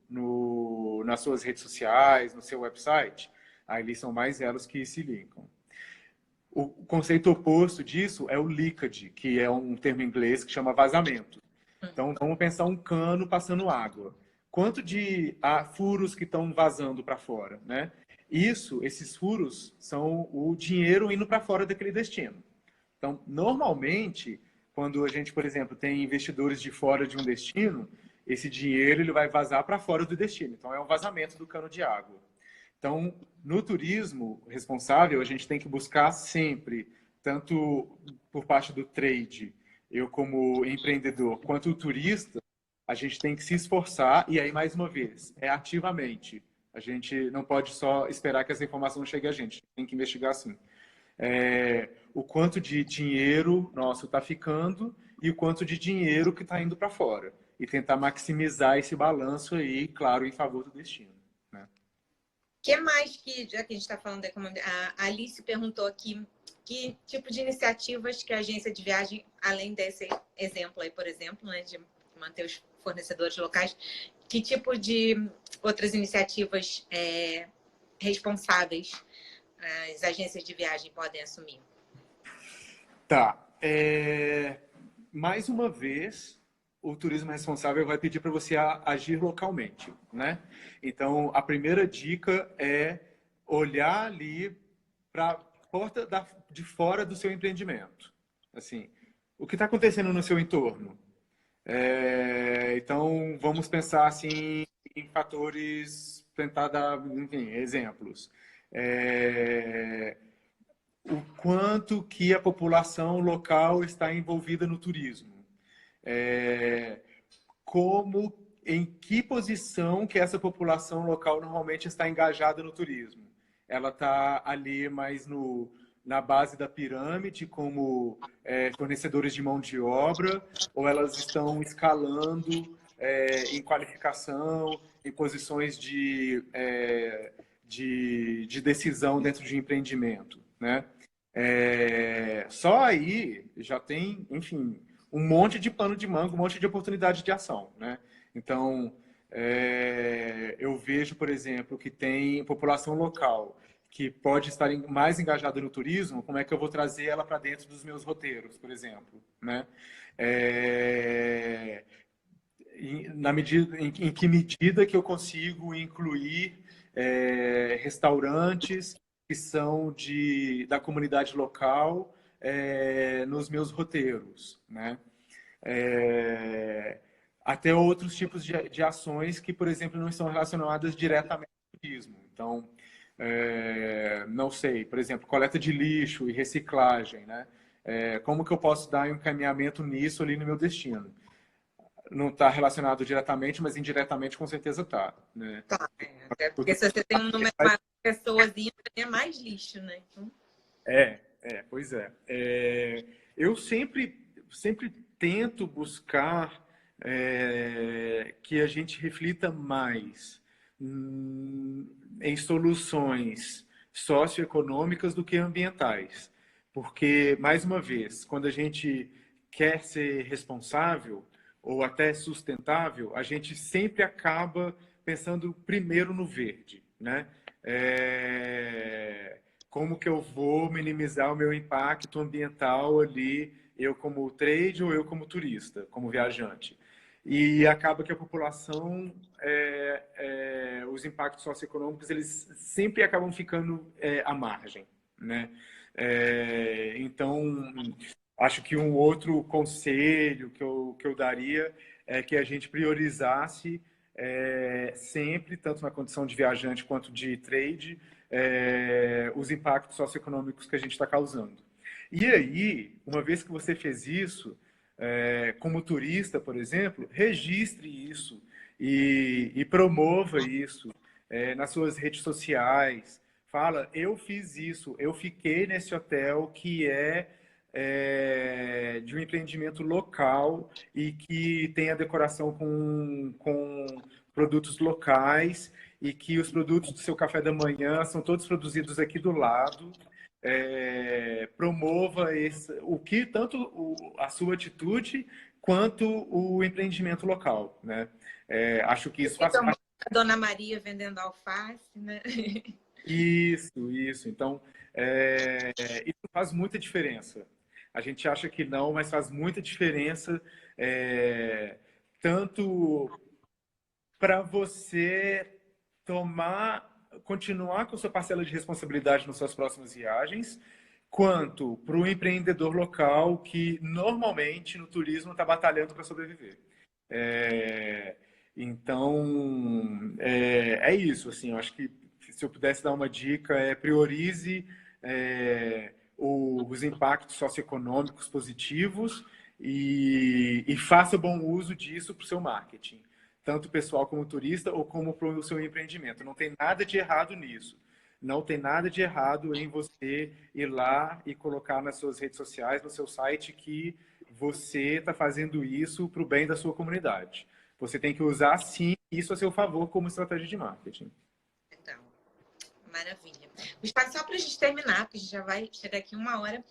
nas suas redes sociais, no seu website. Aí eles são mais elos que se linkam. O conceito oposto disso é o leakage, que é um termo em inglês que chama vazamento. Então, vamos pensar um cano passando água. Quanto de furos que estão vazando para fora, né? Esses furos são o dinheiro indo para fora daquele destino. Então, normalmente, quando a gente, por exemplo, tem investidores de fora de um destino, esse dinheiro ele vai vazar para fora do destino. Então, é um vazamento do cano de água. Então, no turismo responsável, a gente tem que buscar sempre, tanto por parte do trade, eu como empreendedor, quanto o turista, a gente tem que se esforçar, e aí, mais uma vez, é ativamente. A gente não pode só esperar que essa informação chegue a gente, tem que investigar sim. O quanto de dinheiro nosso está ficando e o quanto de dinheiro que está indo para fora. E tentar maximizar esse balanço aí, claro, em favor do destino. Né? O que mais que, já que a gente está falando da economia, a Alice perguntou aqui que tipo de iniciativas que a agência de viagem, além desse exemplo aí, por exemplo, né, de manter os fornecedores locais, que tipo de outras iniciativas responsáveis as agências de viagem podem assumir? Tá. Mais uma vez, o turismo responsável vai pedir para você agir localmente, né? Então, a primeira dica é olhar ali para a porta de fora do seu empreendimento. Assim, o que está acontecendo no seu entorno? Então, vamos pensar assim em fatores, tentar dar, enfim, exemplos. O quanto que a população local está envolvida no turismo. Em que posição que essa população local normalmente está engajada no turismo? Ela está ali mais na base da pirâmide, como fornecedores de mão de obra, ou elas estão escalando em qualificação, em posições de decisão dentro de empreendimento, né? Só aí já tem, enfim, um monte de pano de manga, um monte de oportunidade de ação, né? Então, eu vejo, por exemplo, que tem população local que pode estar mais engajada no turismo, como é que eu vou trazer ela para dentro dos meus roteiros, por exemplo, né? Em que medida que eu consigo incluir restaurantes que são da comunidade local nos meus roteiros, né? Até outros tipos de ações que, por exemplo, não estão relacionadas diretamente ao turismo. Então, não sei, por exemplo, coleta de lixo e reciclagem, né? Como que eu posso dar um encaminhamento nisso ali no meu destino? Não está relacionado diretamente, mas indiretamente com certeza está. Né? Tá, até porque se você tem um número maior de pessoas indo, é mais lixo, né? Então... Pois é. Eu sempre tento buscar que a gente reflita mais em soluções socioeconômicas do que ambientais. Porque, mais uma vez, quando a gente quer ser responsável ou até sustentável, a gente sempre acaba pensando primeiro no verde, né? Como que eu vou minimizar o meu impacto ambiental ali, eu como trade ou eu como turista, como viajante. E acaba que a população, os impactos socioeconômicos, eles sempre acabam ficando à margem, né? Então, acho que um outro conselho que eu daria é que a gente priorizasse sempre, tanto na condição de viajante quanto de trade, os impactos socioeconômicos que a gente está causando. E aí, uma vez que você fez isso, como turista, por exemplo, registre isso e promova isso nas suas redes sociais. Fala, eu fiz isso, eu fiquei nesse hotel que de um empreendimento local e que tem a decoração com produtos locais e que os produtos do seu café da manhã são todos produzidos aqui do lado. Promova a sua atitude quanto o empreendimento local, né? Acho que isso faz parte. A Dona Maria vendendo alface, né? Isso. Então, isso faz muita diferença. A gente acha que não, mas faz muita diferença, tanto para você continuar com sua parcela de responsabilidade nas suas próximas viagens, quanto para o empreendedor local que normalmente no turismo está batalhando para sobreviver. Então, é isso. Assim, eu acho que se eu pudesse dar uma dica, priorize os impactos socioeconômicos positivos e faça bom uso disso para o seu marketing, tanto pessoal como turista ou como para o seu empreendimento. Não tem nada de errado nisso. Não tem nada de errado em você ir lá e colocar nas suas redes sociais, no seu site, que você está fazendo isso para o bem da sua comunidade. Você tem que usar, sim, isso a seu favor como estratégia de marketing. Então, maravilha. Gustavo, só para a gente terminar, porque a gente já vai chegar aqui 1 hora,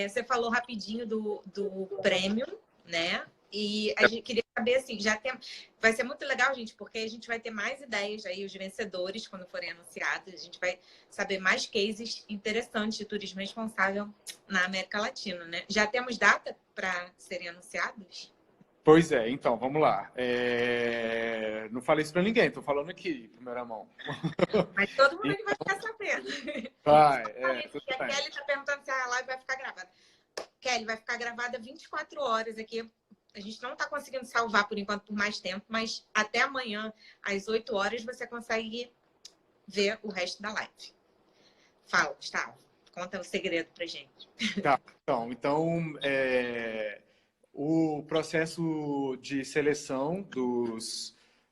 você falou rapidinho do prêmio, né? E a gente queria saber, assim, vai ser muito legal, gente, porque a gente vai ter mais ideias aí, os vencedores, quando forem anunciados. A gente vai saber mais cases interessantes de turismo responsável na América Latina, né? Já temos data para serem anunciados? Pois é, então, vamos lá. Não falei isso para ninguém, estou falando aqui, em primeira mão. Mas todo mundo vai ficar sabendo. Vai, tudo bem. A Kelly está perguntando se a live vai ficar gravada. Kelly, vai ficar gravada 24 horas aqui. A gente não está conseguindo salvar, por enquanto, por mais tempo, mas até amanhã, às 8 horas, você consegue ver o resto da live. Fala, Gustavo. Conta o segredo pra gente. Tá, então o processo de seleção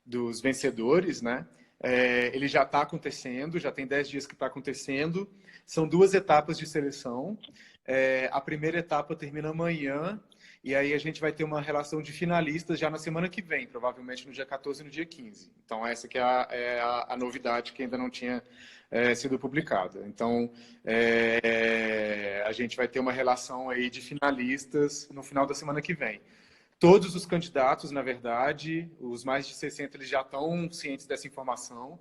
dos vencedores, né? Ele já está acontecendo, já tem 10 dias que está acontecendo. São 2 etapas de seleção. A primeira etapa termina amanhã, e aí a gente vai ter uma relação de finalistas já na semana que vem, provavelmente no dia 14 e no dia 15. Então, essa que é a novidade que ainda não tinha sido publicada. Então, a gente vai ter uma relação aí de finalistas no final da semana que vem. Todos os candidatos, na verdade, os mais de 60, eles já estão cientes dessa informação.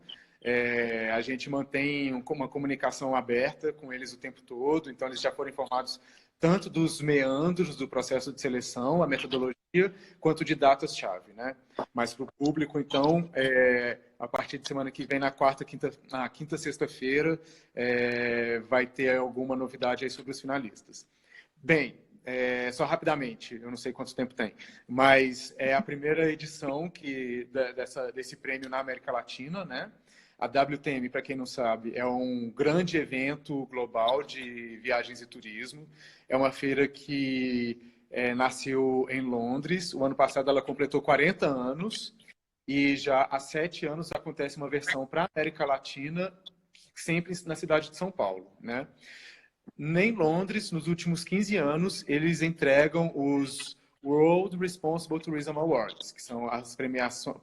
A gente mantém uma comunicação aberta com eles o tempo todo, então eles já foram informados tanto dos meandros do processo de seleção, a metodologia, quanto de datas-chave, né? Mas para o público, então, a partir de semana que vem, na quinta, sexta-feira, vai ter alguma novidade aí sobre os finalistas. Bem, só rapidamente, eu não sei quanto tempo tem, mas é a primeira edição desse prêmio na América Latina, né? A WTM, para quem não sabe, é um grande evento global de viagens e turismo. É uma feira que nasceu em Londres. O ano passado ela completou 40 anos e já há 7 anos acontece uma versão para a América Latina, sempre na cidade de São Paulo, né? Em Londres, nos últimos 15 anos, eles entregam os World Responsible Tourism Awards, que são as premiações,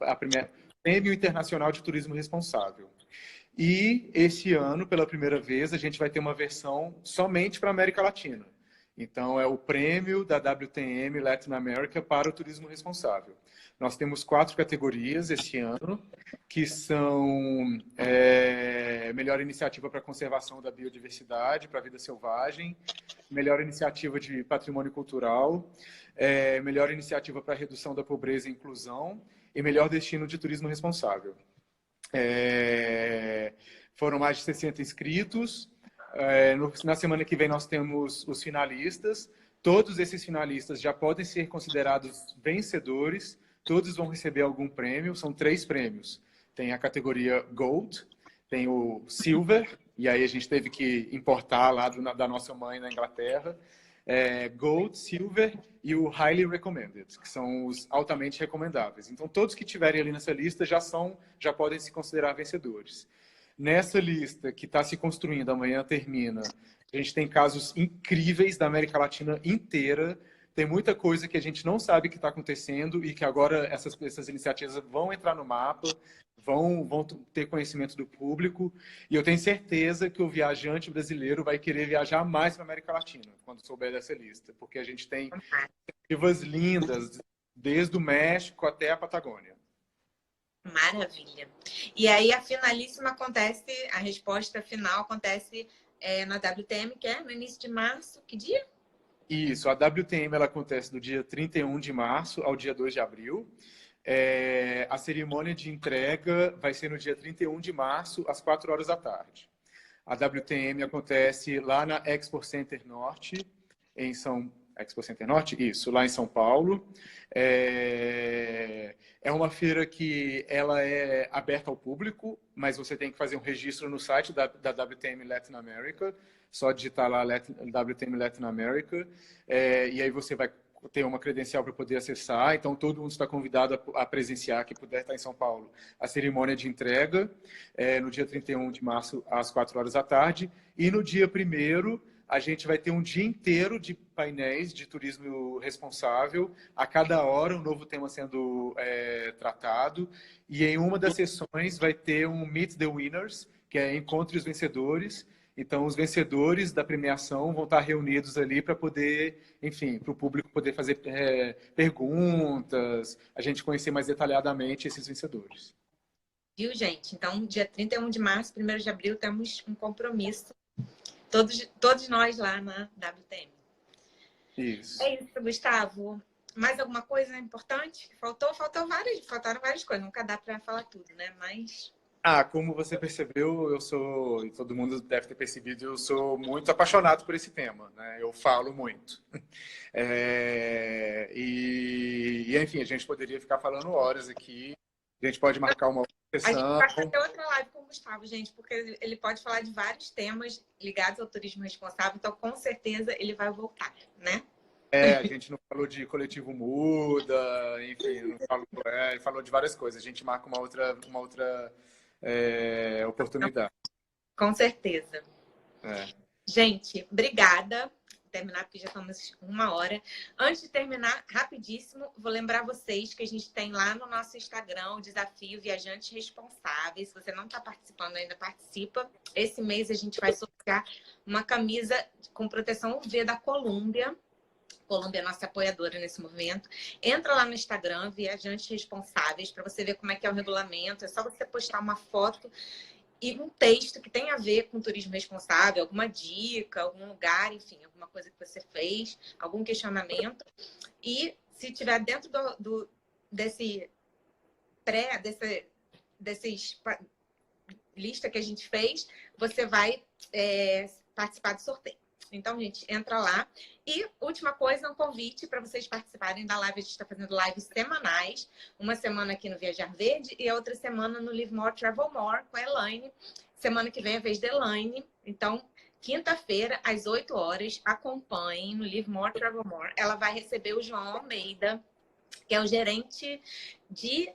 Prêmio Internacional de Turismo Responsável. E esse ano, pela primeira vez, a gente vai ter uma versão somente para a América Latina. Então, é o prêmio da WTM Latin America para o turismo responsável. Nós temos 4 categorias esse ano, que são melhor iniciativa para a conservação da biodiversidade, para a vida selvagem, melhor iniciativa de patrimônio cultural, melhor iniciativa para a redução da pobreza e inclusão, e melhor destino de turismo responsável. Foram mais de 60 inscritos. Na semana que vem nós temos os finalistas. Todos esses finalistas já podem ser considerados vencedores. Todos vão receber algum prêmio. São 3 prêmios. Tem a categoria Gold, tem o Silver, e aí a gente teve que importar lá da nossa mãe na Inglaterra. Gold, Silver e o Highly Recommended, que são os altamente recomendáveis. Então, todos que tiverem ali nessa lista já podem se considerar vencedores. Nessa lista que está se construindo, amanhã termina, a gente tem casos incríveis da América Latina inteira. Tem muita coisa que a gente não sabe que está acontecendo e que agora essas iniciativas vão entrar no mapa, vão ter conhecimento do público. E eu tenho certeza que o viajante brasileiro vai querer viajar mais para a América Latina quando souber dessa lista, porque a gente tem iniciativas lindas, desde o México até a Patagônia. Maravilha. E aí a finalíssima acontece, a resposta final acontece na WTM, que é no início de março. Que dia? Isso, a WTM ela acontece do dia 31 de março ao dia 2 de abril. A cerimônia de entrega vai ser no dia 31 de março, às 4 horas da tarde. A WTM acontece lá na Expo Center Norte, Expo Center Norte? Isso, lá em São Paulo. É uma feira que ela é aberta ao público, mas você tem que fazer um registro no site da WTM Latin America, só digitar lá WTM Latin America, e aí você vai ter uma credencial para poder acessar. Então, todo mundo está convidado a presenciar, que puder estar em São Paulo, a cerimônia de entrega, no dia 31 de março, às 4 horas da tarde. E no dia 1º, a gente vai ter um dia inteiro de painéis de turismo responsável, a cada hora um novo tema sendo tratado, e em uma das sessões vai ter um Meet the Winners, que é Encontre os Vencedores. Então, os vencedores da premiação vão estar reunidos ali para poder, enfim, para o público poder fazer perguntas, a gente conhecer mais detalhadamente esses vencedores. Viu, gente? Então, dia 31 de março, 1º de abril, temos um compromisso. Todos nós lá na WTM. Isso. É isso, Gustavo. Mais alguma coisa importante? Faltaram várias coisas. Nunca dá para falar tudo, né? Mas... como você percebeu, e todo mundo deve ter percebido, eu sou muito apaixonado por esse tema, né? Eu falo muito. Enfim, a gente poderia ficar falando horas aqui. A gente pode marcar uma sessão. A gente vai fazer outra live com o Gustavo, gente, porque ele pode falar de vários temas ligados ao turismo responsável, então com certeza ele vai voltar, né? A gente não falou de coletivo muda, enfim, falou de várias coisas. A gente marca uma outra oportunidade. Com certeza. Gente, obrigada. Vou terminar porque já estamos 1 hora. Antes de terminar, rapidíssimo, vou lembrar vocês que a gente tem lá no nosso Instagram o desafio Viajantes Responsáveis. Se você não está participando ainda, participa. Esse mês a gente vai sortear uma camisa com proteção UV da Columbia. Columbia é nossa apoiadora nesse movimento. Entra lá no Instagram, Viajantes Responsáveis, para você ver como é que é o regulamento. É só você postar uma foto e um texto que tem a ver com turismo responsável, alguma dica, algum lugar, enfim, alguma coisa que você fez, algum questionamento. E se tiver dentro desses lista que a gente fez, você vai participar do sorteio. Então, gente, entra lá. E, última coisa, um convite para vocês participarem da live. A gente está fazendo lives semanais. Uma semana aqui no Viajar Verde e a outra semana no Live More, Travel More, com a Elaine. Semana que vem é a vez da Elaine. Então, quinta-feira, às 8 horas, acompanhem no Live More, Travel More. Ela vai receber o João Almeida, que é o gerente de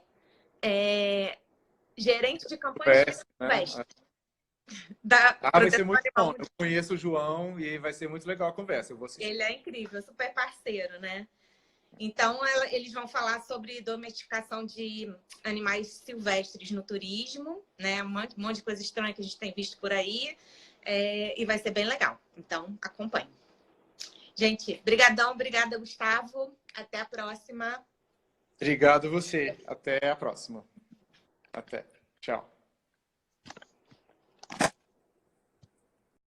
campanha de festa. Vai ser muito bom. Eu conheço o João e vai ser muito legal a conversa. Eu vou assistir. Ele é incrível, super parceiro, né? Então, eles vão falar sobre domesticação de animais silvestres no turismo, né? Um monte de coisa estranha que a gente tem visto por aí. E vai ser bem legal. Então, acompanhe. Gente, brigadão, obrigada, Gustavo. Até a próxima. Obrigado você. Até a próxima. Até. Tchau.